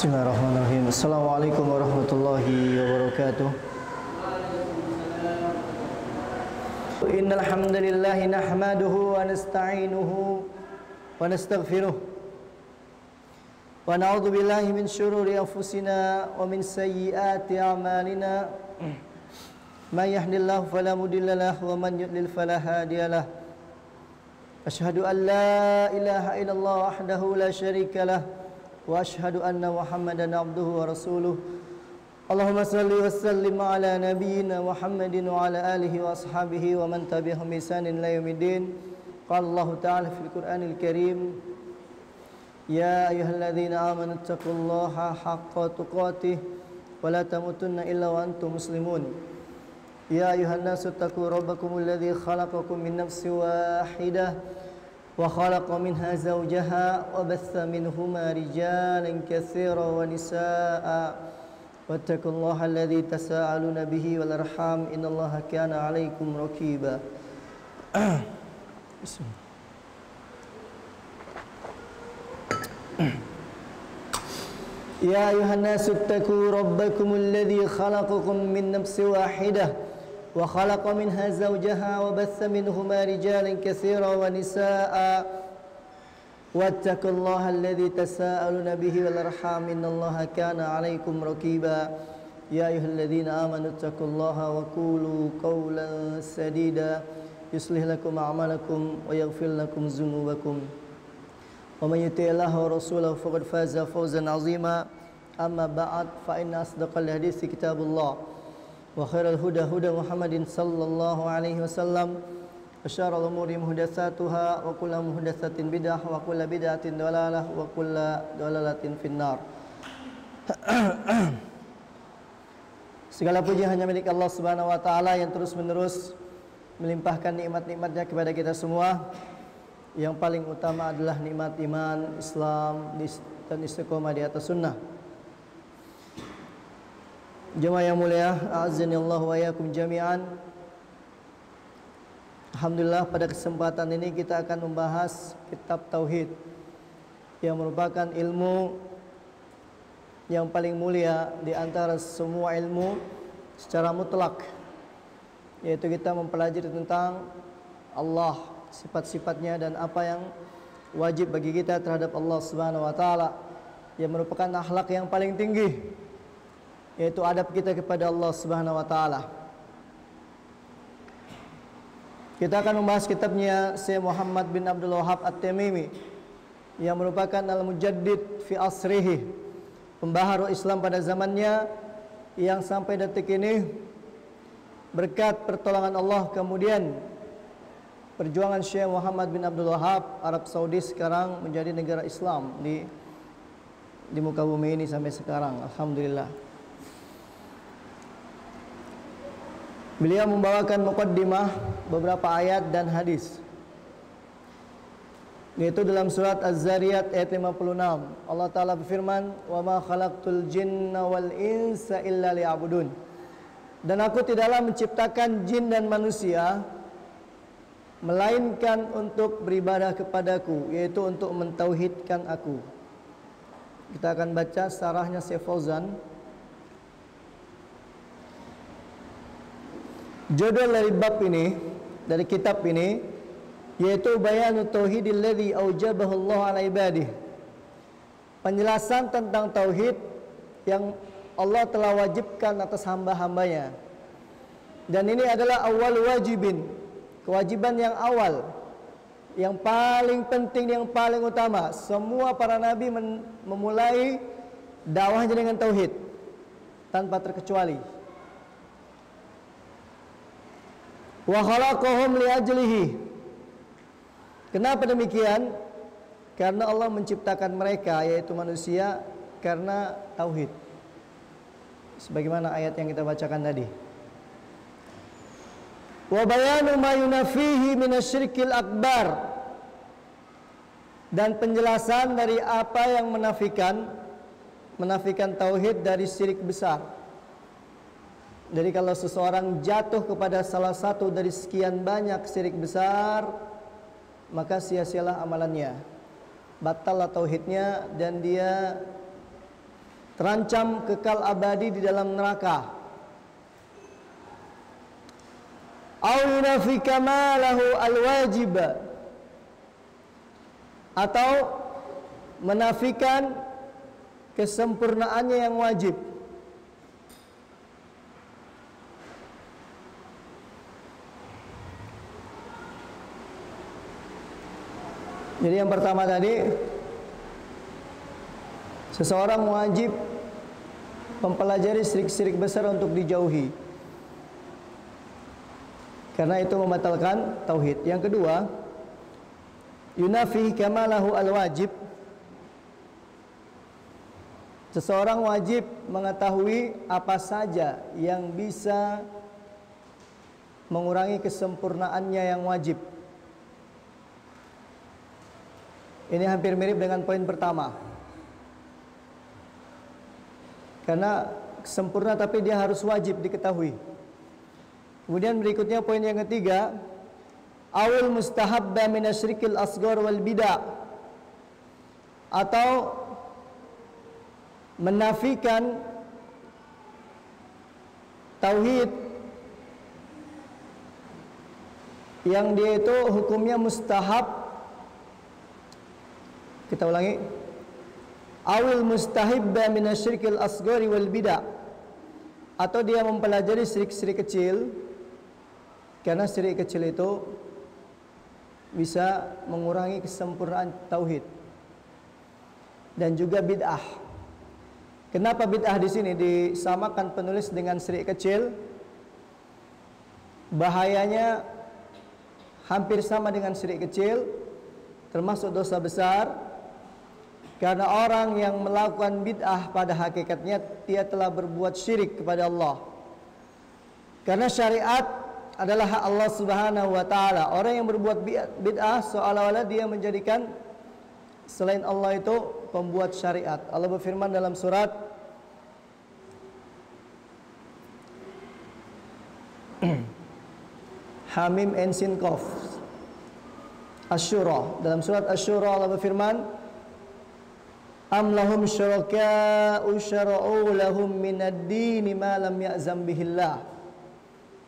Bismillahirrahmanirrahim. Assalamualaikum warahmatullahi wabarakatuh. Innal hamdalillah nahmaduhu wa nasta'inuhu wa nastaghfiruh. Wa na'udzu billahi min shururi anfusina wa min sayyiati a'malina. May yahdihillahu fala mudilla lahu wa man yudlil fala hadiyalah. Asyhadu an la ilaha illallah wahdahu la syarika lah. Wa ashhadu anna Muhammadan abduhu wa rasuluh. Allahumma salli wa sallim ala nabiyyina Muhammadin wa ala alihi wa ashabihi wa man tabi'ahum bi ihsanin ila yaumiddin. Qala Allah ta'ala fil Qur'anil Karim, ya ayyuhalladzina amanu taqullaha haqqa tuqatih wa la tamutunna illa wa antum muslimun. Ya ayyuhan nasu taqu rabbakumul ladzi khalaqakum min nafsin wahidah وخلق منها زوجها وبث منهما رجالا كثيرا ونساء واتقوا الله الذي تساءلون به والأرحام إن الله كان عليكم رقيبا. يا أيها الناس اتقوا ربكم الذي خلقكم من نفس واحدة وخلق منها زوجها وبث منهما رجالا كثيرا ونساء واتقوا الله الذي تساءلون به والأرحام إن الله كان عليكم رقيبا. يا أيها الذين آمنوا اتقوا الله وقولوا قولا سديدا يصلح لكم أعمالكم ويغفر لكم ذنوبكم ومن يطع الله ورسوله فقد فاز فوزا عظيما. أما بعد فإن أصدق الحديث كتاب الله وخير الهدى هدى محمد صلى الله عليه وسلم وشر الأمور محدثاتها وكل محدثة بدعة وكل بدعة ضلالة وكل ضلالة في النار. Segala puji hanya milik Allah Subhanahu wa taala yang terus-menerus melimpahkan nikmat-nikmatnya kepada kita semua. Yang paling utama adalah nikmat iman, Islam dan istiqomah di atas sunnah. Jemaah yang mulia, a'azzanillahu wa iyyakum jami'an. Alhamdulillah, pada kesempatan ini kita akan membahas kitab tauhid yang merupakan ilmu yang paling mulia di antara semua ilmu secara mutlak, yaitu kita mempelajari tentang Allah, sifat-sifatnya dan apa yang wajib bagi kita terhadap Allah Subhanahu wa taala, yang merupakan akhlak yang paling tinggi, yaitu adab kita kepada Allah Subhanahu wa taala. Kita akan membahas kitabnya Syekh Muhammad bin Abdul Wahhab At-Tamimi yang merupakan al-mujaddid fi asrihi, pembaharu Islam pada zamannya, yang sampai detik ini berkat pertolongan Allah kemudian perjuangan Syekh Muhammad bin Abdul Wahhab, Arab Saudi sekarang menjadi negara Islam di muka bumi ini sampai sekarang, alhamdulillah. Beliau membawakan muqaddimah beberapa ayat dan hadis, yaitu dalam surat Az-Zariyat ayat 56. Allah Ta'ala berfirman, wa ma khalaqtul jinna wal insa illa liya'budun. Dan aku tidaklah menciptakan jin dan manusia melainkan untuk beribadah kepadaku, yaitu untuk mentauhidkan aku. Kita akan baca sarahnya Syekh Fauzan. Judul dari bab ini, dari kitab ini, yaitu Bayanu Tauhidil ladzi aujabahu Allah 'ala ibadihi. Penjelasan tentang tauhid yang Allah telah wajibkan atas hamba-hambanya. Dan ini adalah awal wajibin, kewajiban yang awal, yang paling penting, yang paling utama. Semua para nabi memulai dakwahnya dengan tauhid tanpa terkecuali. Wa khalaqahum li ajlihi. Kenapa demikian? Karena Allah menciptakan mereka, yaitu manusia, karena tauhid. Sebagaimana ayat yang kita bacakan tadi. Wa bayanu ma yunafihi minasyirkil akbar. Dan penjelasan dari apa yang menafikan tauhid dari syirik besar. Jadi kalau seseorang jatuh kepada salah satu dari sekian banyak syirik besar, maka sia-sialah amalannya, batallah tauhidnya, dan dia terancam kekal abadi di dalam neraka. Au yunafi kamalahu al-wajib, atau menafikan kesempurnaannya yang wajib. Jadi yang pertama tadi, seseorang wajib mempelajari syirik-syirik besar untuk dijauhi, karena itu membatalkan tauhid. Yang kedua, yunafi kamalahu al-wajib, seseorang wajib mengetahui apa saja yang bisa mengurangi kesempurnaannya yang wajib. Ini hampir mirip dengan poin pertama, karena sempurna tapi dia harus wajib diketahui. Kemudian berikutnya poin yang ketiga, awil mustahabba minasyirikil asghar wal bid'ah, atau menafikan tauhid yang dia itu hukumnya mustahab. Kita ulangi, awil mustahibba minasyirikil asghari wal bid'ah, atau dia mempelajari syirik-syirik kecil, karena syirik kecil itu bisa mengurangi kesempurnaan tauhid, dan juga bid'ah. Kenapa bid'ah di sini disamakan penulis dengan syirik kecil? Bahayanya hampir sama dengan syirik kecil, termasuk dosa besar. Karena orang yang melakukan bid'ah pada hakikatnya dia telah berbuat syirik kepada Allah. Karena syariat adalah hak Allah Subhanahu wa taala. Orang yang berbuat bid'ah seolah-olah dia menjadikan selain Allah itu pembuat syariat. Allah berfirman dalam surat Hamim and Sin Qaf Asy-Syura. Dalam surat Asy-Syura Allah berfirman, am lahum syuraka'u syara'u lahum minad dini ma lam ya'zam bihillah.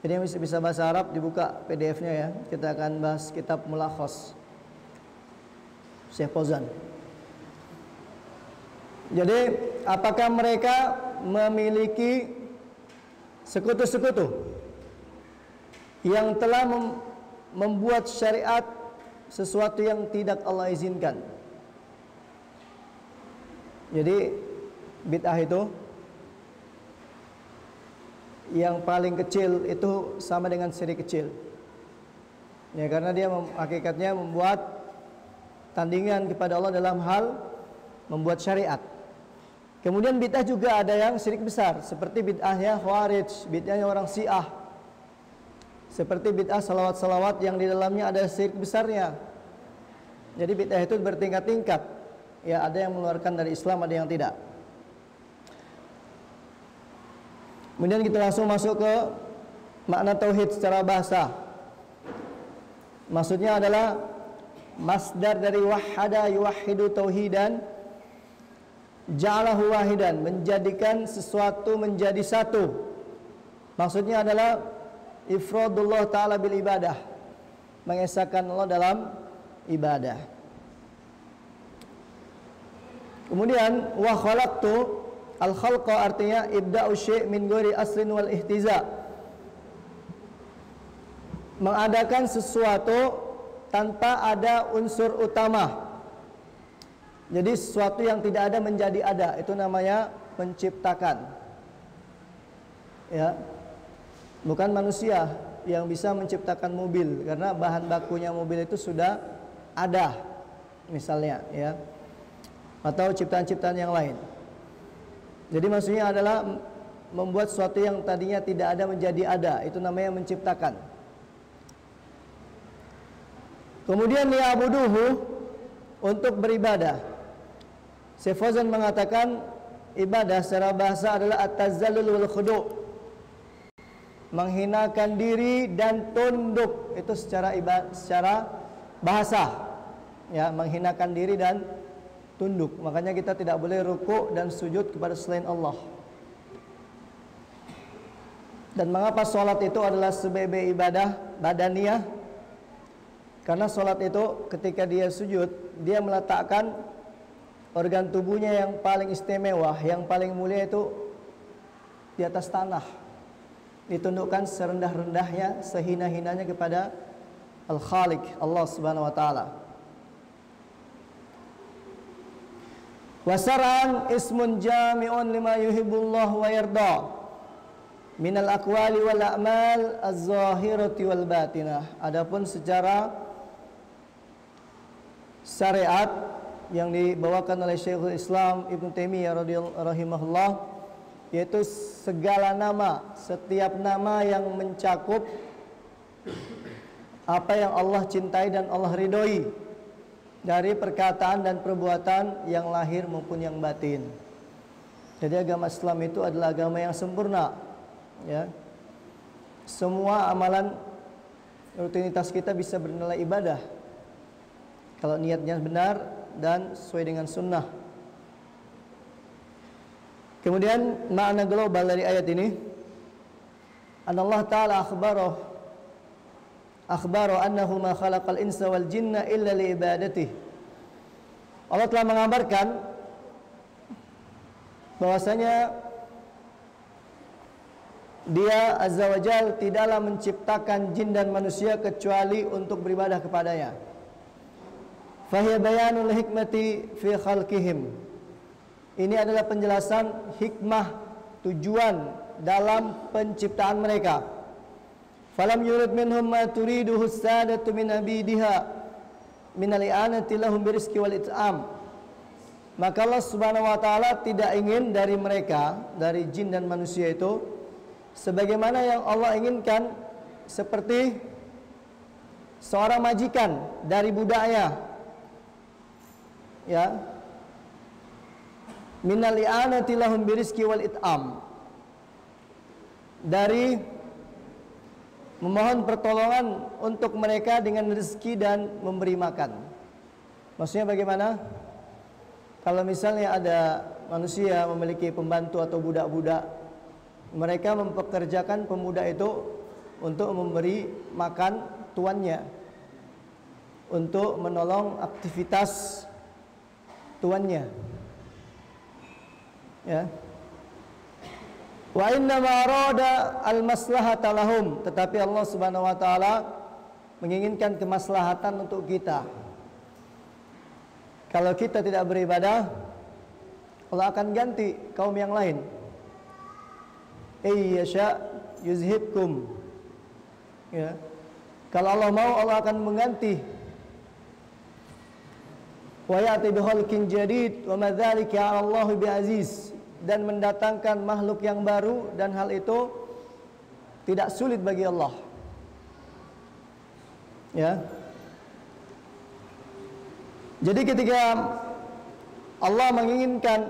Jadi yang bisa bahasa Arab dibuka PDF-nya ya. Kita akan bahas kitab Mulakhas Syekh Fauzan. Jadi apakah mereka memiliki sekutu-sekutu yang telah membuat syariat sesuatu yang tidak Allah izinkan? Jadi bid'ah itu yang paling kecil itu sama dengan syirik kecil. Ya, karena dia hakikatnya membuat tandingan kepada Allah dalam hal membuat syariat. Kemudian bid'ah juga ada yang syirik besar, seperti bid'ahnya Khawarij, bid'ahnya orang Syiah. Seperti bid'ah salawat-salawat yang di dalamnya ada syirik besarnya. Jadi bid'ah itu bertingkat-tingkat. Ya, ada yang mengeluarkan dari Islam, ada yang tidak. Kemudian kita langsung masuk ke makna tauhid secara bahasa. Maksudnya adalah masdar dari wahada yuwahhidu tauhidan, ja'alahu wahidan, menjadikan sesuatu menjadi satu. Maksudnya adalah ifradullah ta'ala bil ibadah, mengesahkan Allah dalam ibadah. Kemudian wa khalaqtu al-khalqa artinya ibda'u syai' min ghairi aslin wal ihtiza, mengadakan sesuatu tanpa ada unsur utama. Jadi sesuatu yang tidak ada menjadi ada, itu namanya menciptakan. Ya. Bukan manusia yang bisa menciptakan mobil, karena bahan bakunya mobil itu sudah ada misalnya, ya. Atau ciptaan-ciptaan yang lain. Jadi maksudnya adalah membuat sesuatu yang tadinya tidak ada menjadi ada, itu namanya menciptakan. Kemudian liya'buduhu, untuk beribadah. Syekh Fauzan mengatakan ibadah secara bahasa adalah at-tazallul wal khudu', menghinakan diri dan tunduk. Itu secara bahasa, ya, menghinakan diri dan tunduk. Makanya kita tidak boleh rukuk dan sujud kepada selain Allah. Dan mengapa sholat itu adalah sebagai ibadah badaniyah? Karena sholat itu ketika dia sujud, dia meletakkan organ tubuhnya yang paling istimewa, yang paling mulia itu di atas tanah. Ditundukkan serendah-rendahnya, sehina-hinanya kepada Al-Khaliq, Allah Subhanahu wa taala. Wasaran ismun jami'un lima yuhibbullah wa yarda minal aqwali wal a'mal az-zahirati wal batinah. Adapun secara syariat yang dibawakan oleh Syekhul Islam Ibnu Taimiyah rahimahullah, yaitu segala nama, setiap nama yang mencakup apa yang Allah cintai dan Allah ridhoi dari perkataan dan perbuatan yang lahir maupun yang batin. Jadi agama Islam itu adalah agama yang sempurna, ya. Semua amalan rutinitas kita bisa bernilai ibadah kalau niatnya benar dan sesuai dengan sunnah. Kemudian makna global dari ayat ini, Allah Ta'ala akhbaro annahu ma khalaqal insa wal jinna illa li ibadatihi. Allah telah mengabarkan bahwasanya Dia Azza wa Jal tidaklah menciptakan jin dan manusia kecuali untuk beribadah kepadanya. Fahiya bayanul hikmati fi khalqihim. Ini adalah penjelasan hikmah, tujuan dalam penciptaan mereka. Falam yurid minhum ma turiduhu as-sadatu min abidiha min al-i'anati lahum birizqi wal it'am. Maka Allah Subhanahu wa taala tidak ingin dari mereka, dari jin dan manusia itu, sebagaimana yang Allah inginkan, seperti seorang majikan dari budaknya, ya, minal i'anati lahum birizqi wal it'am, dari memohon pertolongan untuk mereka dengan rezeki dan memberi makan. Maksudnya bagaimana? Kalau misalnya ada manusia memiliki pembantu atau budak-budak, mereka mempekerjakan pemuda itu untuk memberi makan tuannya, untuk menolong aktivitas tuannya, ya. Wa inna ma arada al-maslahata lahum, tetapi Allah Subhanahu wa taala menginginkan kemaslahatan untuk kita. Kalau kita tidak beribadah, Allah akan ganti kaum yang lain. Ayyasha yuzhibkum, ya. Kalau Allah mau, Allah akan mengganti. Wa ya'ti bikhalqin jadid wa ma dzalika 'ala Allah bi'aziz, dan mendatangkan makhluk yang baru, dan hal itu tidak sulit bagi Allah, ya. Jadi ketika Allah menginginkan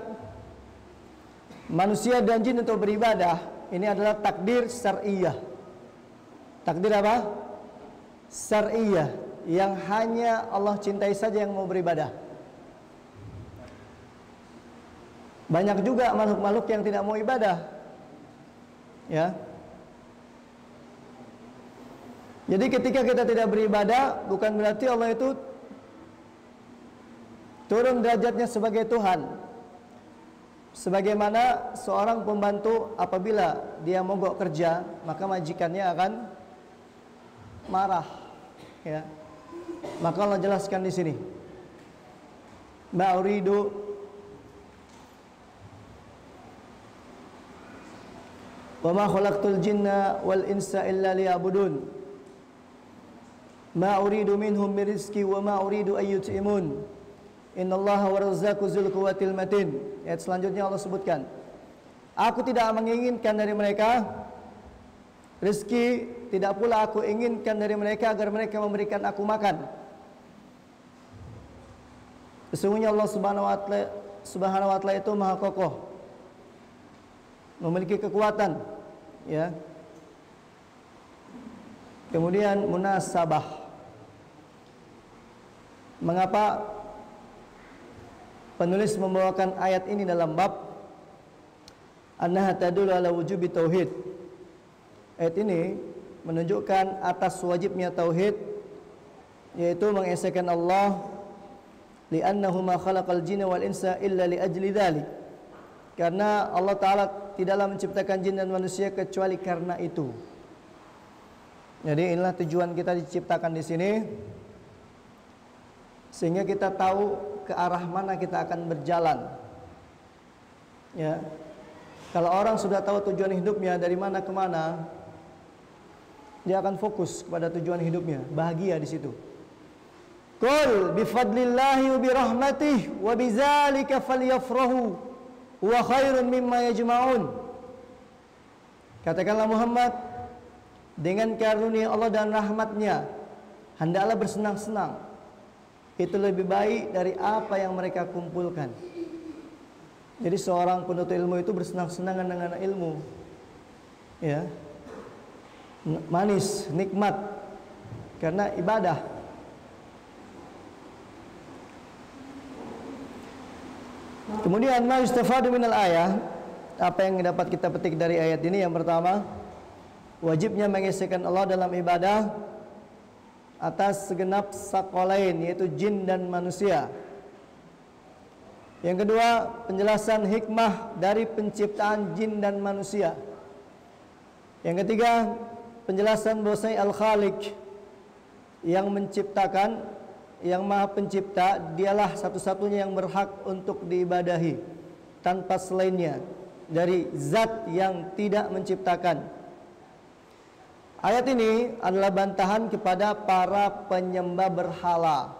manusia dan jin untuk beribadah, ini adalah takdir syar'iyah. Takdir apa? Syar'iyah, yang hanya Allah cintai saja yang mau beribadah. Banyak juga makhluk-makhluk yang tidak mau ibadah, ya. Jadi ketika kita tidak beribadah, bukan berarti Allah itu turun derajatnya sebagai Tuhan. Sebagaimana seorang pembantu apabila dia mogok kerja, maka majikannya akan marah, ya. Maka Allah jelaskan di sini, ma'uridu wa ma khalaqtul jinna wal insa illa liya'budun ma uridu minhum min rizqi wa ma uridu ay yut'imun innallaha warazzaqu dzul quwwatil matin. Ayat selanjutnya Allah sebutkan, aku tidak menginginkan dari mereka rezeki, tidak pula aku inginkan dari mereka agar mereka memberikan aku makan. Sesungguhnya Allah Subhanahu wa taala itu maha kokoh, memiliki kekuatan, ya. Kemudian munasabah. Mengapa penulis membawakan ayat ini dalam bab annaha tadullu ala wujubi tauhid. Ayat ini menunjukkan atas wajibnya tauhid, yaitu mengesahkan Allah, li'annahu ma khalaqal jinna wal insa illa li ajli dzalik. Karena Allah Ta'ala tidaklah menciptakan jin dan manusia kecuali karena itu. Jadi inilah tujuan kita diciptakan di sini, sehingga kita tahu ke arah mana kita akan berjalan. Ya, kalau orang sudah tahu tujuan hidupnya dari mana ke mana, dia akan fokus kepada tujuan hidupnya, bahagia di situ. Qul bi fadlillahi wa bi rahmatihi wa bidzalika falyafrahu wa khairun mimma yajma'un. Katakanlah Muhammad, dengan karunia Allah dan rahmatnya hendaklah bersenang-senang. Itu lebih baik dari apa yang mereka kumpulkan. Jadi seorang penuntut ilmu itu bersenang-senang dengan ilmu, ya, manis, nikmat, karena ibadah. Kemudian ma yustafadu minal ayah, apa yang dapat kita petik dari ayat ini? Yang pertama, wajibnya mengesahkan Allah dalam ibadah atas segenap sakolain, yaitu jin dan manusia. Yang kedua, penjelasan hikmah dari penciptaan jin dan manusia. Yang ketiga, penjelasan bahwasanya Al-Khaliq yang menciptakan, yang Maha Pencipta, dialah satu-satunya yang berhak untuk diibadahi tanpa selainnya dari zat yang tidak menciptakan. Ayat ini adalah bantahan kepada para penyembah berhala,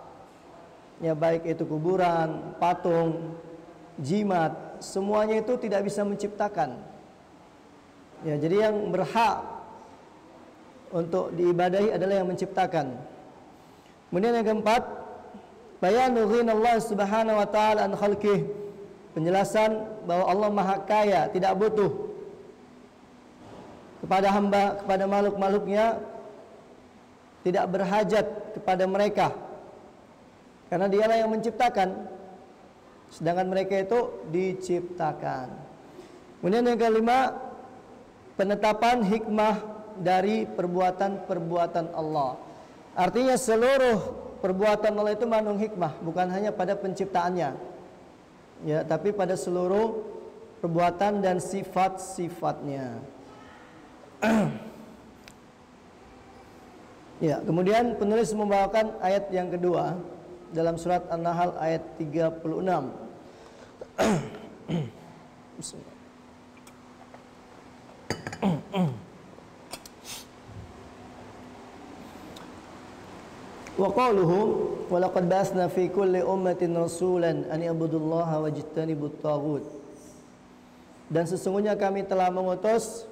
ya, baik itu kuburan, patung, jimat, semuanya itu tidak bisa menciptakan. Ya, jadi yang berhak untuk diibadahi adalah yang menciptakan. Kemudian yang keempat, bayanu ghinallah subhanahu wa ta'ala an khalqih, penjelasan bahwa Allah Maha Kaya, tidak butuh kepada hamba, kepada makhluk-makhluknya, tidak berhajat kepada mereka, karena dialah yang menciptakan, sedangkan mereka itu diciptakan. Kemudian yang kelima, penetapan hikmah dari perbuatan-perbuatan Allah. Artinya seluruh perbuatan Allah itu mengandung hikmah, bukan hanya pada penciptaannya, ya, tapi pada seluruh perbuatan dan sifat-sifatnya. Ya, kemudian penulis membawakan ayat yang kedua dalam surat An-Nahl ayat 36. Bismillah. Wa qaluhu wa laqad ba'atsna fi kulli ummatin rasulan an i'budullaha wajtanibut taghut. Dan sesungguhnya kami telah mengutus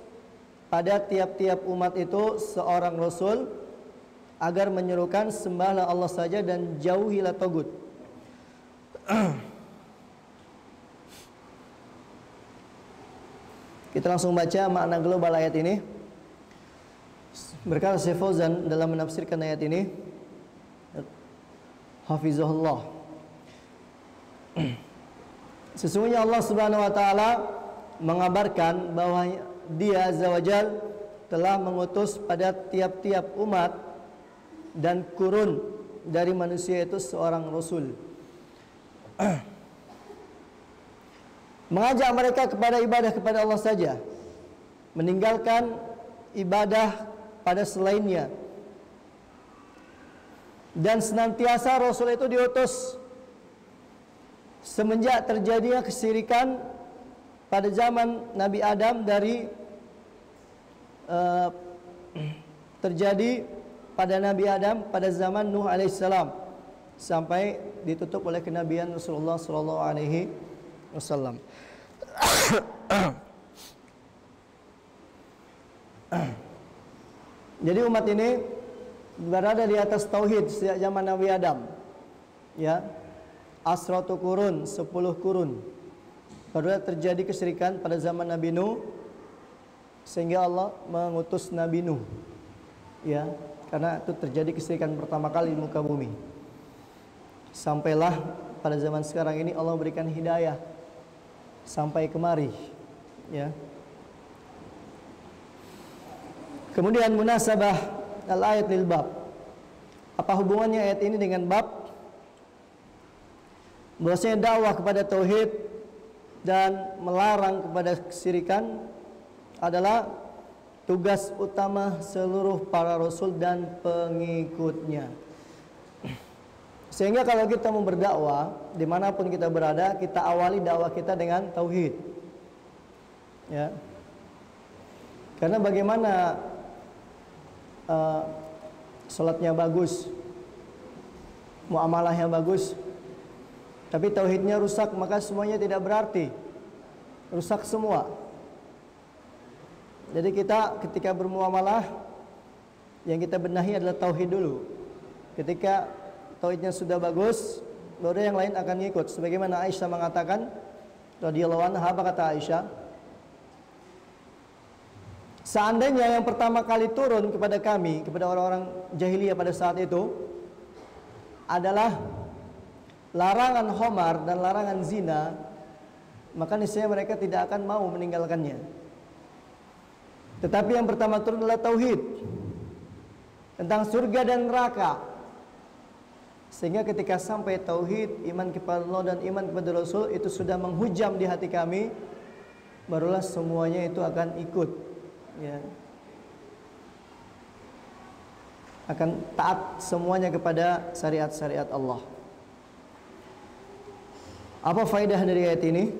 pada tiap-tiap umat itu seorang rasul agar menyerukan sembahlah Allah saja dan jauhilah tagut. Kita langsung baca makna global ayat ini. Berkata Syekh Fauzan dalam menafsirkan ayat ini, hafizahullah, sesungguhnya Allah Subhanahu wa taala mengabarkan bahwa Dia Azza wa Jal telah mengutus pada tiap-tiap umat dan kurun dari manusia itu seorang rasul, mengajak mereka kepada ibadah kepada Allah saja, meninggalkan ibadah pada selainnya. Dan senantiasa Rasul itu diutus semenjak terjadinya kesyirikan pada zaman Nabi Adam, dari terjadi pada Nabi Adam pada zaman Nuh alaihissalam sampai ditutup oleh kenabian Rasulullah sallallahu alaihi wasallam. Jadi umat ini berada di atas tauhid sejak zaman Nabi Adam, ya, asratu kurun, 10 kurun. Baru terjadi kesyirikan pada zaman Nabi Nuh, sehingga Allah mengutus Nabi Nuh, ya, karena itu terjadi kesyirikan pertama kali di muka bumi. Sampailah pada zaman sekarang ini Allah berikan hidayah sampai kemari, ya. Kemudian munasabah al-ayat lil bab. Apa hubungannya ayat ini dengan bab? Bahwasanya dakwah kepada tauhid dan melarang kepada kesyirikan adalah tugas utama seluruh para rasul dan pengikutnya. Sehingga kalau kita mau berdakwah, dimanapun kita berada, kita awali dakwah kita dengan tauhid, ya. Karena bagaimana sholatnya bagus, muamalahnya bagus, tapi tauhidnya rusak, maka semuanya tidak berarti, rusak semua. Jadi kita ketika bermuamalah, yang kita benahi adalah tauhid dulu. Ketika tauhidnya sudah bagus, baru yang lain akan ngikut. Sebagaimana Aisyah mengatakan, radhiyallahu anha, apa kata Aisyah? Seandainya yang pertama kali turun kepada kami, kepada orang-orang jahiliyah pada saat itu, adalah larangan khamar dan larangan zina, maka niscaya mereka tidak akan mau meninggalkannya. Tetapi yang pertama turun adalah tauhid tentang surga dan neraka. Sehingga ketika sampai tauhid, iman kepada Allah dan iman kepada Rasul itu sudah menghujam di hati kami, barulah semuanya itu akan ikut, ya. Akan taat semuanya kepada syariat-syariat Allah. Apa faedah dari ayat ini?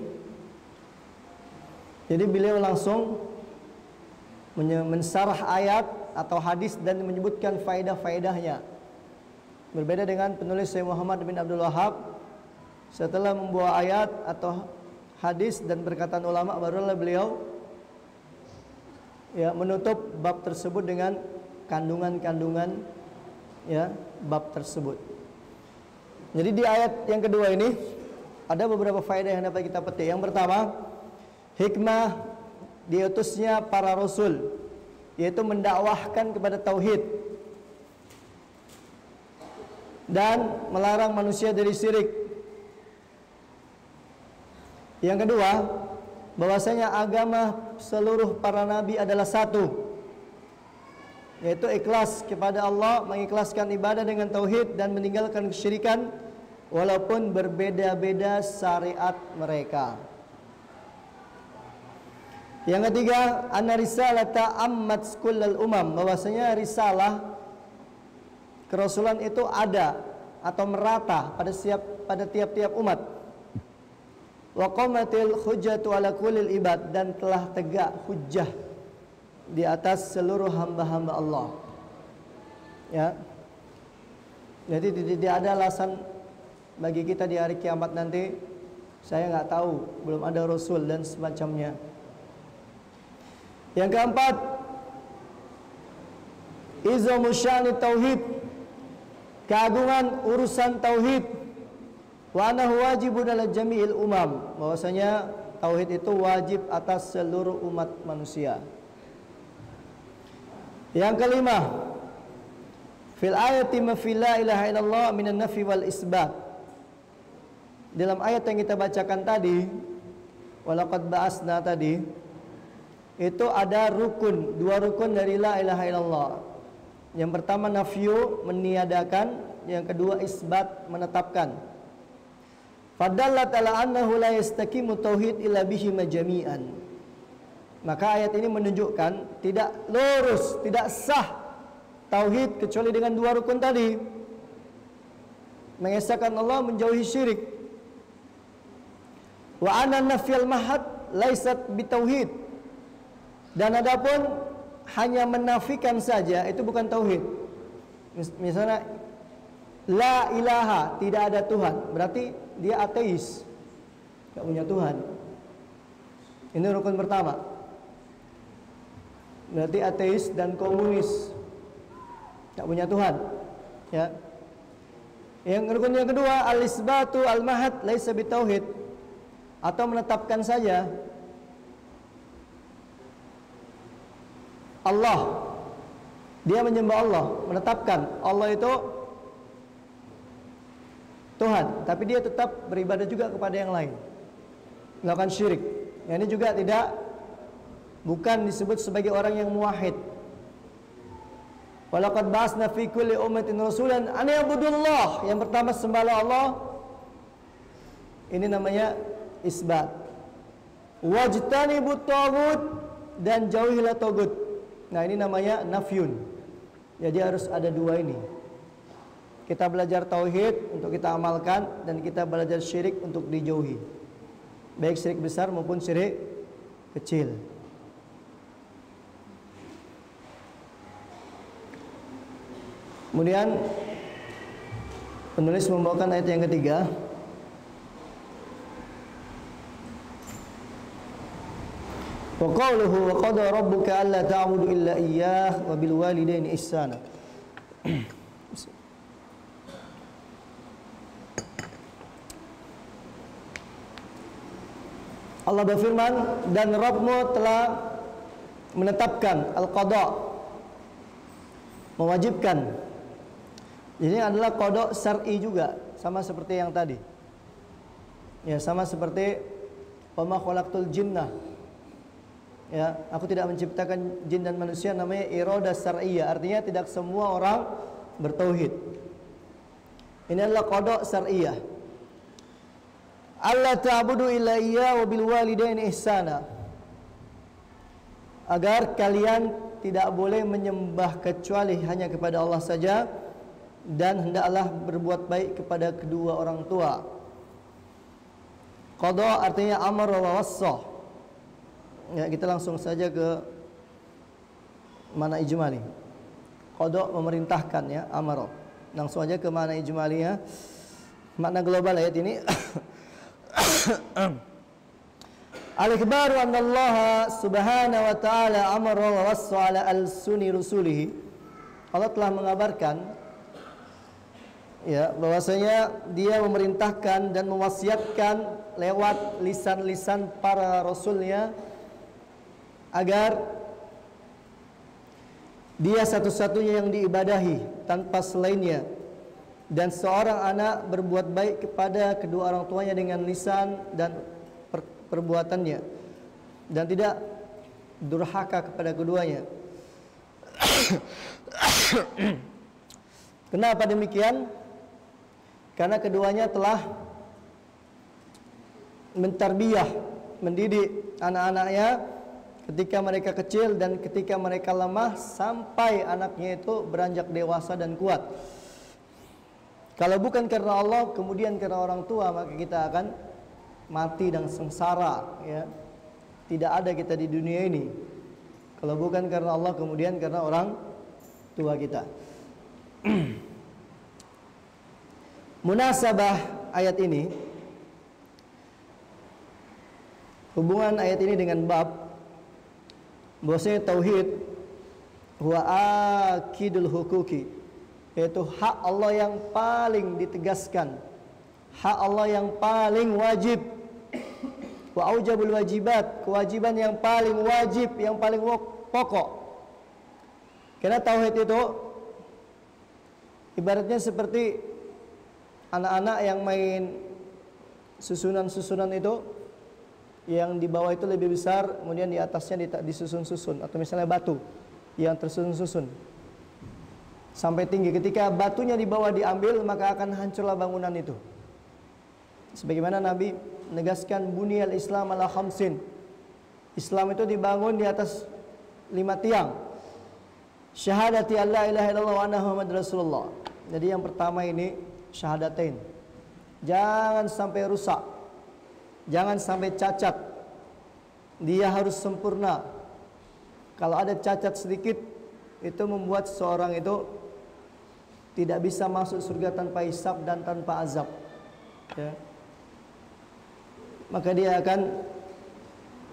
Jadi beliau langsung mensarah ayat atau hadis dan menyebutkan faedah-faedahnya. Berbeda dengan penulis Syekh Muhammad bin Abdul Wahhab, setelah membawa ayat atau hadis dan perkataan ulama, barulah beliau ya menutup bab tersebut dengan kandungan-kandungan ya bab tersebut. Jadi di ayat yang kedua ini ada beberapa faedah yang dapat kita petik. Yang pertama, hikmah diutusnya para rasul, yaitu mendakwahkan kepada tauhid dan melarang manusia dari syirik. Yang kedua, bahwasanya agama seluruh para nabi adalah satu, yaitu ikhlas kepada Allah, mengikhlaskan ibadah dengan tauhid dan meninggalkan kesyirikan walaupun berbeda-beda syariat mereka. Yang ketiga, anna risalata ammat kullal umam, bahwasanya risalah kerasulan itu ada atau merata pada tiap-tiap umat. Wa qamatil hujjatu ala kullil ibad, dan telah tegak hujjah di atas seluruh hamba-hamba Allah. Ya. Jadi tidak ada alasan bagi kita di hari kiamat nanti, saya nggak tahu, belum ada rasul dan semacamnya. Yang keempat, izamu sya'ni tauhid, keagungan urusan tauhid, wa annahu wajibun ala jami'il umam, bahwasanya tauhid itu wajib atas seluruh umat manusia. Yang kelima, fil ayati ma fi la ilaha illallah minan nafi wal isbat. Dalam ayat yang kita bacakan tadi, walaqad ba'asna tadi, itu ada rukun, dua rukun dari la ilaha illallah. Yang pertama nafyu, meniadakan. Yang kedua isbat, menetapkan. Fadallat ala annahu la yastaqimu tauhid illa bihi majami'an. Maka ayat ini menunjukkan tidak lurus, tidak sah tauhid kecuali dengan dua rukun tadi. Mengesahkan Allah, menjauhi syirik. Wa anna nafyal mahad laisat bitauhid. Dan adapun hanya menafikan saja itu bukan tauhid. Misalnya la ilaha, tidak ada Tuhan, berarti dia ateis, tidak punya Tuhan. Ini rukun pertama. Berarti ateis dan komunis, tidak punya Tuhan. Ya. Yang rukun yang kedua, al-isbatu al-mahad laisa bitauhid, atau menetapkan saja Allah, dia menyembah Allah, menetapkan Allah itu Tuhan, tapi dia tetap beribadah juga kepada yang lain, melakukan syirik. Ini juga bukan disebut sebagai orang yang muwahhid. Walaqad ba'atsna fi kulli ummatin rasulan an ya'budullah. Yang pertama sembahlah Allah. Ini namanya isbat. Wajtanibut taghut, dan jauhilah taghut. Nah, ini namanya nafyun. Jadi harus ada dua ini. Kita belajar tauhid untuk kita amalkan, dan kita belajar syirik untuk dijauhi. Baik syirik besar maupun syirik kecil. Kemudian penulis membawakan ayat yang ketiga. Wa qawluhu wa qada rabbuka alla ta'budu illa iyyah wa bil walidaini ihsana. Allah berfirman, dan Rabbmu telah menetapkan al-qada, mewajibkan. Ini adalah qada syar'i juga, sama seperti yang tadi. Ya, sama seperti wa ma khalaqtul jinna. Ya, aku tidak menciptakan jin dan manusia, namanya iradah syar'iyyah, artinya tidak semua orang bertauhid. Ini adalah qada syar'iyyah. Allah ta'budu illa iya wa bil walidaini ihsana. Agar kalian tidak boleh menyembah kecuali hanya kepada Allah saja, dan hendaklah berbuat baik kepada kedua orang tua. Qada artinya amar wa wassa. Ya, kita langsung saja ke mana ijmali. Qada memerintahkan, ya, amar. Langsung aja ke mana ijmalinya. Makna global ayat ini al-ikhbaru anna Allah subhanahu wa ta'ala amara wa wassa ala al-suni rusulihi. Allah telah mengabarkan, ya, bahwasanya dia memerintahkan dan mewasiatkan lewat lisan-lisan para rasulnya agar dia satu-satunya yang diibadahi tanpa selainnya, dan seorang anak berbuat baik kepada kedua orang tuanya dengan lisan dan perbuatannya, dan tidak durhaka kepada keduanya. Kenapa demikian? Karena keduanya telah mentarbiyah, mendidik anak-anaknya ketika mereka kecil dan ketika mereka lemah, sampai anaknya itu beranjak dewasa dan kuat. Kalau bukan karena Allah, kemudian karena orang tua, maka kita akan mati dan sengsara, ya. Tidak ada kita di dunia ini. Kalau bukan karena Allah, kemudian karena orang tua kita. Munasabah ayat ini, hubungan ayat ini dengan bab bahwasanya tauhid huwa akidul hukuki, yaitu hak Allah yang paling ditegaskan, hak Allah yang paling wajib, wa aujabul wajibat, kewajiban yang paling wajib, yang paling pokok. Karena tauhid itu ibaratnya seperti anak-anak yang main susunan-susunan itu, yang di bawah itu lebih besar, kemudian di atasnya disusun-susun, atau misalnya batu yang tersusun-susun sampai tinggi. Ketika batunya di bawah diambil, maka akan hancurlah bangunan itu. Sebagaimana Nabi menegaskan, bunyal Islam ala khamsin. Islam itu dibangun di atas 5 tiang. Syahadati an la ilaha illallah wa anna Muhammadar Rasulullah. Jadi yang pertama ini syahadatain. Jangan sampai rusak, jangan sampai cacat. Dia harus sempurna. Kalau ada cacat sedikit, itu membuat seorang itu tidak bisa masuk surga tanpa hisab dan tanpa azab, ya. Maka dia akan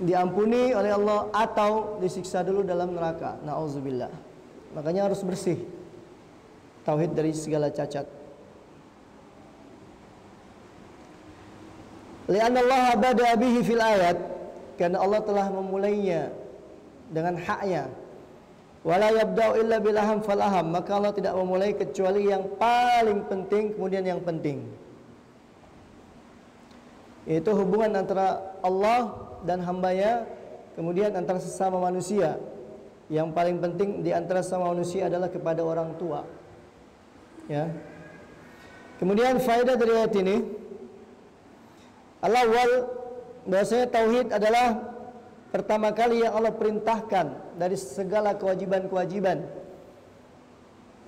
diampuni oleh Allah atau disiksa dulu dalam neraka. Nauzubillah. Makanya harus bersih tauhid dari segala cacat. Li'anna Allah bada bihi fil ayat, karena Allah telah memulainya dengan haknya. Wala yabda'u illa bil aham fal aham, maka Allah tidak memulai kecuali yang paling penting kemudian yang penting. yaitu hubungan antara Allah dan hambanya, kemudian antara sesama manusia. Yang paling penting di antara sesama manusia adalah kepada orang tua. Ya. Kemudian faedah dari ayat ini, al-awwal, bahwasanya tauhid adalah pertama kali yang Allah perintahkan dari segala kewajiban-kewajiban.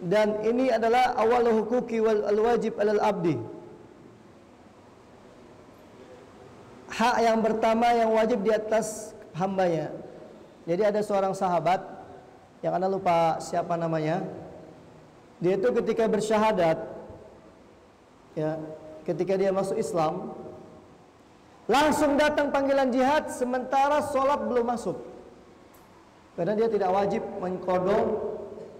Dan ini adalah awal hukuki wal wajib alal abdi. Hak yang pertama yang wajib di atas hambanya. Jadi ada seorang sahabat yang anda lupa siapa namanya. Dia itu ketika bersyahadat, ya, ketika dia masuk Islam, langsung datang panggilan jihad sementara sholat belum masuk. Karena dia tidak wajib mengkodok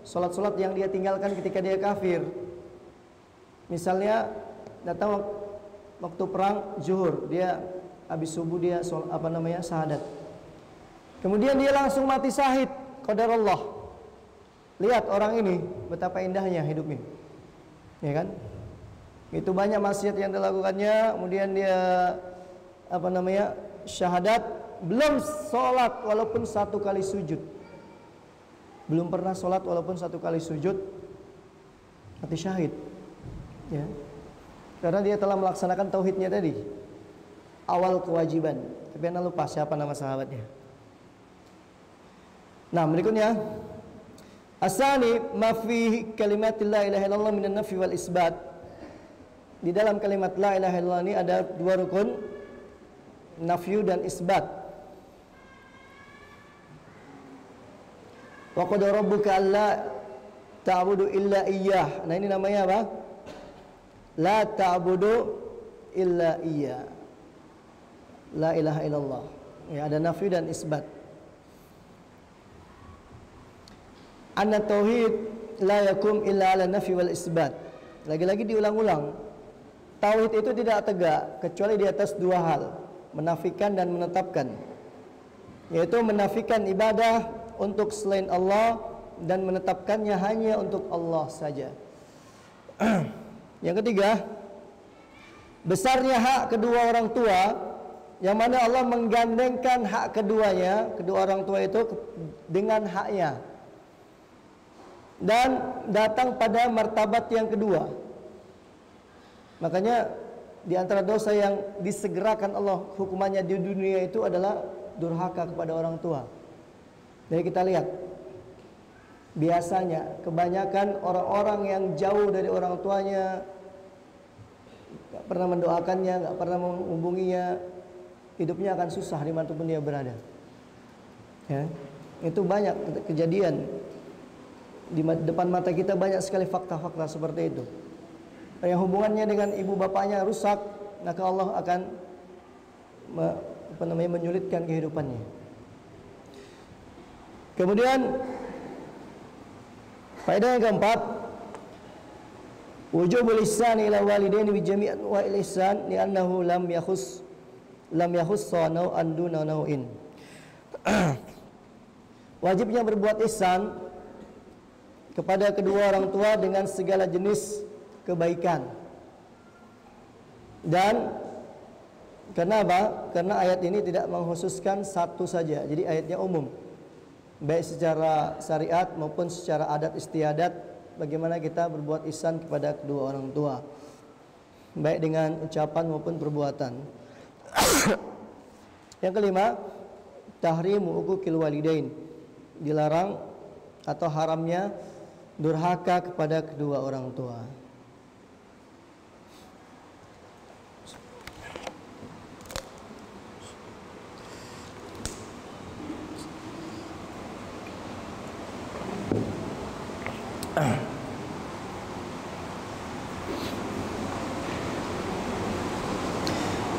sholat-sholat yang dia tinggalkan ketika dia kafir. Misalnya datang waktu perang zuhur, dia habis subuh dia syahadat. Kemudian dia langsung mati syahid, qadarullah. Lihat orang ini betapa indahnya hidupnya, ya kan? Itu banyak maksiat yang dilakukannya, kemudian dia syahadat, belum sholat walaupun satu kali sujud, belum pernah sholat walaupun satu kali sujud, mati syahid, ya, karena dia telah melaksanakan tauhidnya tadi, awal kewajiban. Tapi anda lupa siapa nama sahabatnya. Nah, berikutnya, asani ma fi kalimat la ilaha illallah minan nafi wal isbat. Di dalam kalimat la ilaha illallah ini ada dua rukun, nafyu dan isbat. Wa qad rabbuka alla ta'budu illa iyyah. Nah, ini namanya apa? La ta'budu illa iyyah. La ilaha illallah. Ya, ada nafyu dan isbat. Anna tauhid la yakum illa ala nafi wal isbat. Lagi-lagi diulang-ulang, tauhid itu tidak tegak kecuali di atas dua hal, menafikan dan menetapkan. Yaitu menafikan ibadah untuk selain Allah dan menetapkannya hanya untuk Allah saja. Yang ketiga, besarnya hak kedua orang tua, yang mana Allah menggandengkan hak keduanya, kedua orang tua itu dengan haknya, dan datang pada martabat yang kedua. Makanya di antara dosa yang disegerakan Allah hukumannya di dunia itu adalah durhaka kepada orang tua. Jadi kita lihat, biasanya kebanyakan orang-orang yang jauh dari orang tuanya, gak pernah mendoakannya, gak pernah menghubunginya, hidupnya akan susah dimanapun dia berada, ya. Itu banyak kejadian. Di depan mata kita banyak sekali fakta-fakta seperti itu. Yang hubungannya dengan ibu bapaknya rusak, maka Allah akan menyulitkan kehidupannya. Kemudian faedah yang keempat, wujubul ihsan ila walidaini bi jami' anwa'il ihsan li'annahu lam yakhus an duna nau'in. Wajibnya berbuat ihsan kepada kedua orang tua dengan segala jenis kebaikan. Dan kenapa? Karena ayat ini tidak mengkhususkan satu saja. Jadi ayatnya umum, baik secara syariat maupun secara adat istiadat. Bagaimana kita berbuat ihsan kepada kedua orang tua, baik dengan ucapan maupun perbuatan. Yang kelima, tahrimu uquqil walidain, dilarang atau haramnya durhaka kepada kedua orang tua.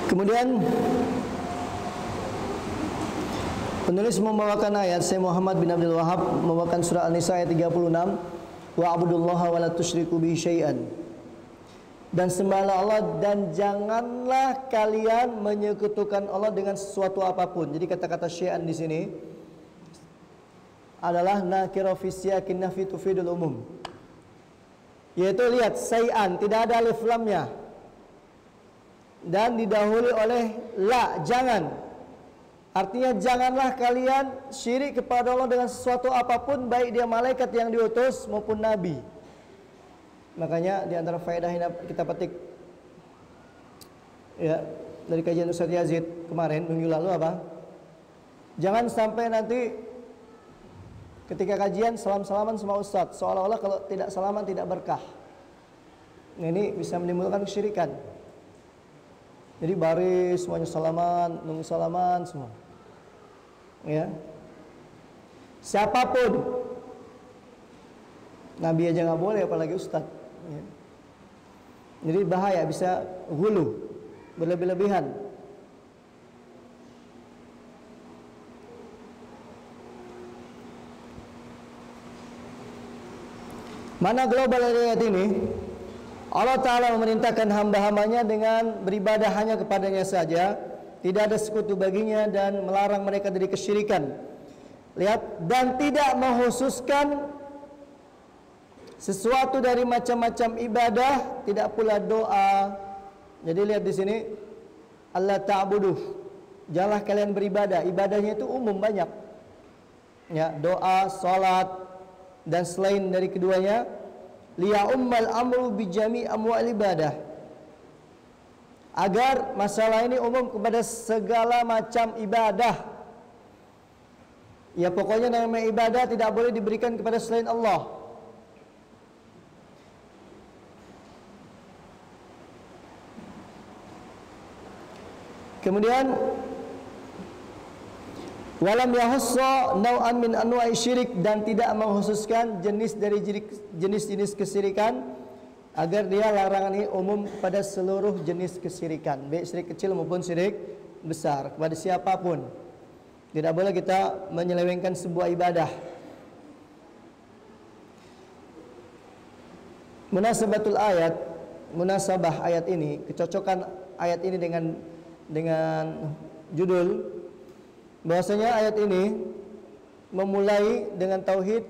Kemudian penulis membawakan ayat, Syekh Muhammad bin Abdul Wahab membawakan surah An-Nisa ayat 36, wa'budullaha wa la tusyriku bihi syai'an. Dan sembahlah Allah dan janganlah kalian menyekutukan Allah dengan sesuatu apapun. Jadi kata-kata syai'an di sini adalah nakira fi siyakin nafi tufidul umum. Yaitu lihat, syai'an tidak ada alif lamnya. dan didahului oleh la, jangan. Artinya janganlah kalian syirik kepada Allah dengan sesuatu apapun, baik dia malaikat yang diutus maupun nabi. Makanya di antara faedah yang kita petik ya dari kajian Ustaz Yazid kemarin minggu lalu apa? Jangan sampai nanti ketika kajian salam-salaman sama Ustaz, seolah-olah kalau tidak salaman tidak berkah. Nah, ini bisa menimbulkan kesyirikan. Jadi baris semuanya salaman, nunggu salaman semua. Ya. Siapapun, nabi aja nggak boleh, apalagi Ustaz. Ya. Jadi bahaya, bisa hulu, berlebih-lebihan. Mana global ayat ini? Allah Ta'ala memerintahkan hamba-hambanya dengan beribadah hanya kepadanya saja, tidak ada sekutu baginya, dan melarang mereka dari kesyirikan. Lihat, dan tidak menghususkan sesuatu dari macam-macam ibadah, tidak pula doa. Jadi lihat di sini, Allah ta'buduh, janganlah kalian beribadah. Ibadahnya itu umum, banyak. Ya, doa, salat, dan selain dari keduanya, liya ummal amru bijami amwal ibadah, agar masalah ini umum kepada segala macam ibadah. Ya, pokoknya namanya ibadah tidak boleh diberikan kepada selain Allah. Kemudian walam yahussa naw'an min anwa'i syirik, dan tidak mengkhususkan jenis dari jenis-jenis kesyirikan, agar dia larangan ini umum pada seluruh jenis kesyirikan, baik syirik kecil maupun syirik besar, kepada siapapun. Tidak boleh kita menyelewengkan sebuah ibadah. Munasabatul ayat, munasabah ayat ini, kecocokan ayat ini dengan judul, bahwasanya ayat ini memulai dengan tauhid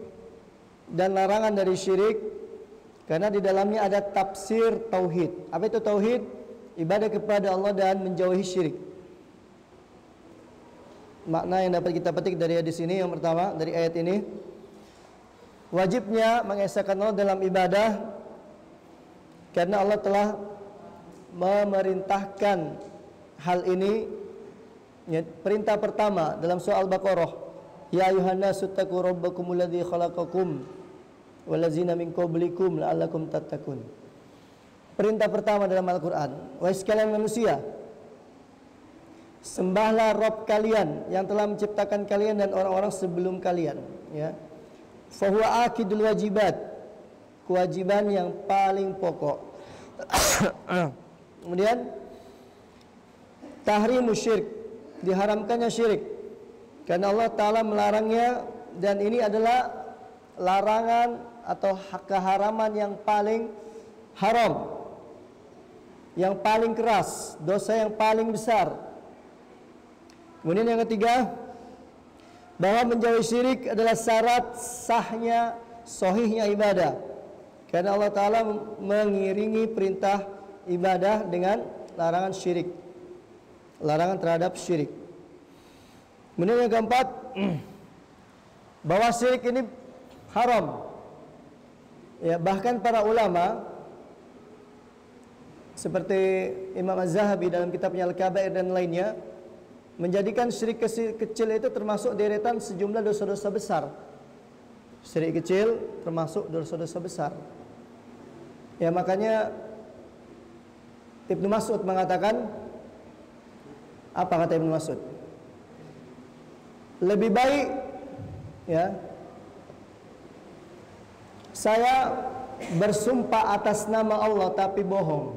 dan larangan dari syirik, karena di dalamnya ada tafsir tauhid. Apa itu tauhid? Ibadah kepada Allah dan menjauhi syirik. Makna yang dapat kita petik dari hadis ini, yang pertama dari ayat ini, wajibnya mengesahkan Allah dalam ibadah, karena Allah telah memerintahkan hal ini. Ya, perintah pertama dalam surah Al-Baqarah, ya ayuhan nasu taqu rabbakumul ladzi khalaqakum wallazina min qablikum la'allakum tattaqun. Perintah pertama dalam Al-Qur'an, wahai sekalian manusia, sembahlah Rabb kalian yang telah menciptakan kalian dan orang-orang sebelum kalian. Ya, fahuwa akidul wajibat, kewajiban yang paling pokok. Kemudian tahrimu syirk, diharamkannya syirik, karena Allah Ta'ala melarangnya, dan ini adalah larangan atau keharaman yang paling haram, yang paling keras, dosa yang paling besar. Kemudian yang ketiga, bahwa menjauhi syirik adalah syarat sahnya, sahihnya ibadah, karena Allah Ta'ala mengiringi perintah ibadah dengan larangan syirik, larangan terhadap syirik. Kemudian yang keempat, bahwa syirik ini haram. Ya, bahkan para ulama seperti Imam Az-Zahabi dalam kitabnya Al-Kabair dan lainnya menjadikan syirik kecil itu termasuk deretan sejumlah dosa-dosa besar. Syirik kecil termasuk dosa-dosa besar. Ya, makanya Ibnu Mas'ud mengatakan, apa kata Ibnu Mas'ud? Lebih baik ya saya bersumpah atas nama Allah tapi bohong.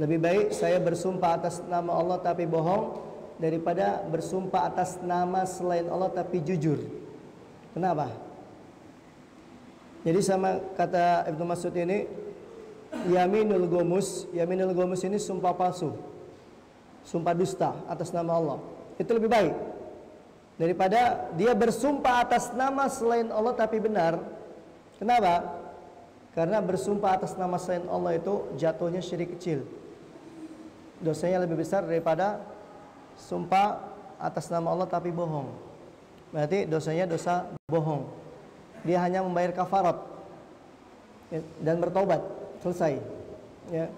Lebih baik saya bersumpah atas nama Allah tapi bohong daripada bersumpah atas nama selain Allah tapi jujur. Kenapa? Jadi sama kata Ibnu Mas'ud ini, yaminul gomus. Yaminul gomus ini sumpah palsu, sumpah dusta atas nama Allah. Itu lebih baik daripada dia bersumpah atas nama selain Allah tapi benar. Kenapa? Karena bersumpah atas nama selain Allah itu jatuhnya syirik kecil. dosanya lebih besar daripada sumpah atas nama Allah tapi bohong. Berarti dosanya dosa bohong. Dia hanya membayar kafarat dan bertobat, selesai. Ya.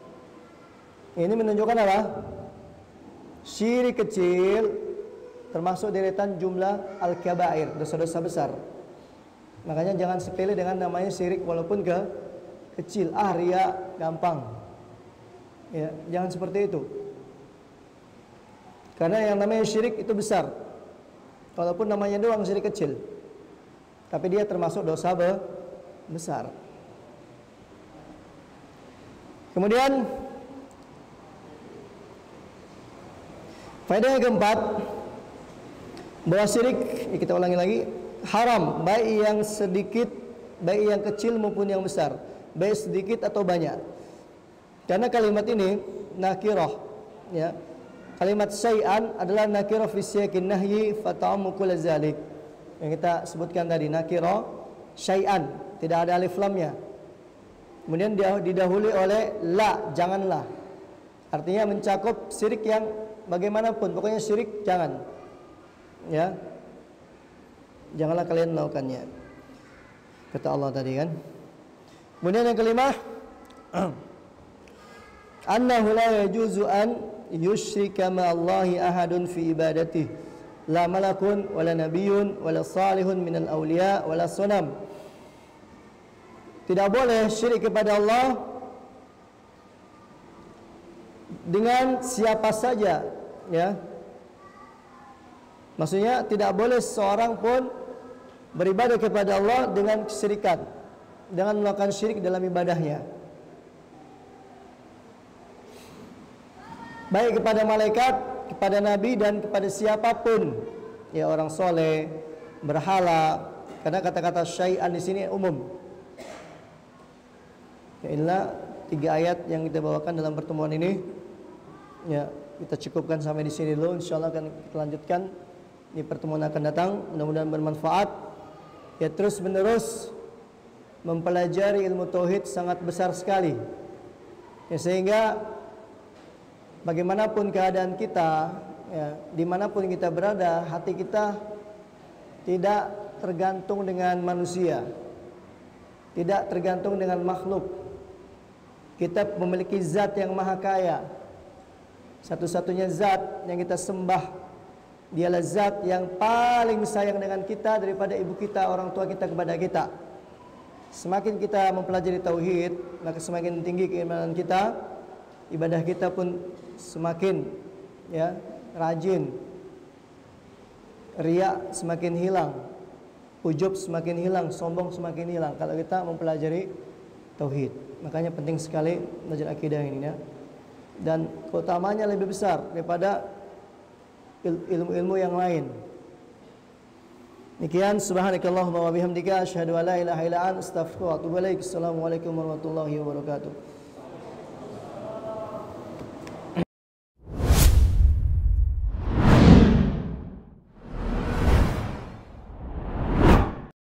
Ini menunjukkan apa? Syirik kecil termasuk deretan jumlah al-kabair, dosa-dosa besar. Makanya jangan sepele dengan namanya syirik walaupun kecil. Ria gampang. Ya, jangan seperti itu. Karena yang namanya syirik itu besar. Walaupun namanya doang syirik kecil, tapi dia termasuk dosa besar. Kemudian faedah yang keempat, bahwa syirik, kita ulangi lagi, haram, baik yang sedikit, baik yang kecil maupun yang besar, baik sedikit atau banyak. Karena kalimat ini nakirah, ya. Kalimat syai'an adalah nakirah fi siyaqin nahyi fa ta'ammu kull zalik. Yang kita sebutkan tadi, nakirah syai'an, tidak ada alif lamnya. Kemudian dia didahului oleh la, janganlah. Artinya mencakup syirik yang bagaimanapun, pokoknya syirik jangan. Ya. Janganlah kalian melakukannya. Kata Allah tadi kan. Kemudian yang kelima, annahu la yajuzu an yusyrika ma'allahi ahadun fi ibadatihi, la malakun wala nabiyyun wala salihun minal awliya wala sunam. Tidak boleh syirik kepada Allah dengan siapa saja, ya. Maksudnya tidak boleh seorang pun beribadah kepada Allah dengan kesyirikan, dengan melakukan syirik dalam ibadahnya. Baik kepada malaikat, kepada nabi, dan kepada siapapun, ya, orang soleh, berhala. Karena kata-kata syai'an di sini umum. Ya, inilah 3 ayat yang kita bawakan dalam pertemuan ini. Ya, kita cukupkan sampai di sini dulu. Insyaallah akan kita lanjutkan di pertemuan akan datang. Mudah-mudahan bermanfaat. Ya, terus menerus mempelajari ilmu tauhid sangat besar sekali. Ya, sehingga bagaimanapun keadaan kita, ya, dimanapun kita berada, hati kita tidak tergantung dengan manusia, tidak tergantung dengan makhluk. Kita memiliki zat yang maha kaya. Satu-satunya zat yang kita sembah, dialah zat yang paling sayang dengan kita daripada ibu kita, orang tua kita kepada kita. Semakin kita mempelajari tauhid, maka semakin tinggi keimanan kita, ibadah kita pun semakin, ya, rajin. Riya semakin hilang, ujub semakin hilang, sombong semakin hilang kalau kita mempelajari tauhid. Makanya penting sekali belajar akidah ini, ya. Dan keutamanya lebih besar daripada ilmu-ilmu yang lain. Demikian, subhanakallahumma wa bihamdika asyhadu an la ilaha illa anta astaghfiruka wa atubu ilaik. Assalamualaikum warahmatullahi wabarakatuh.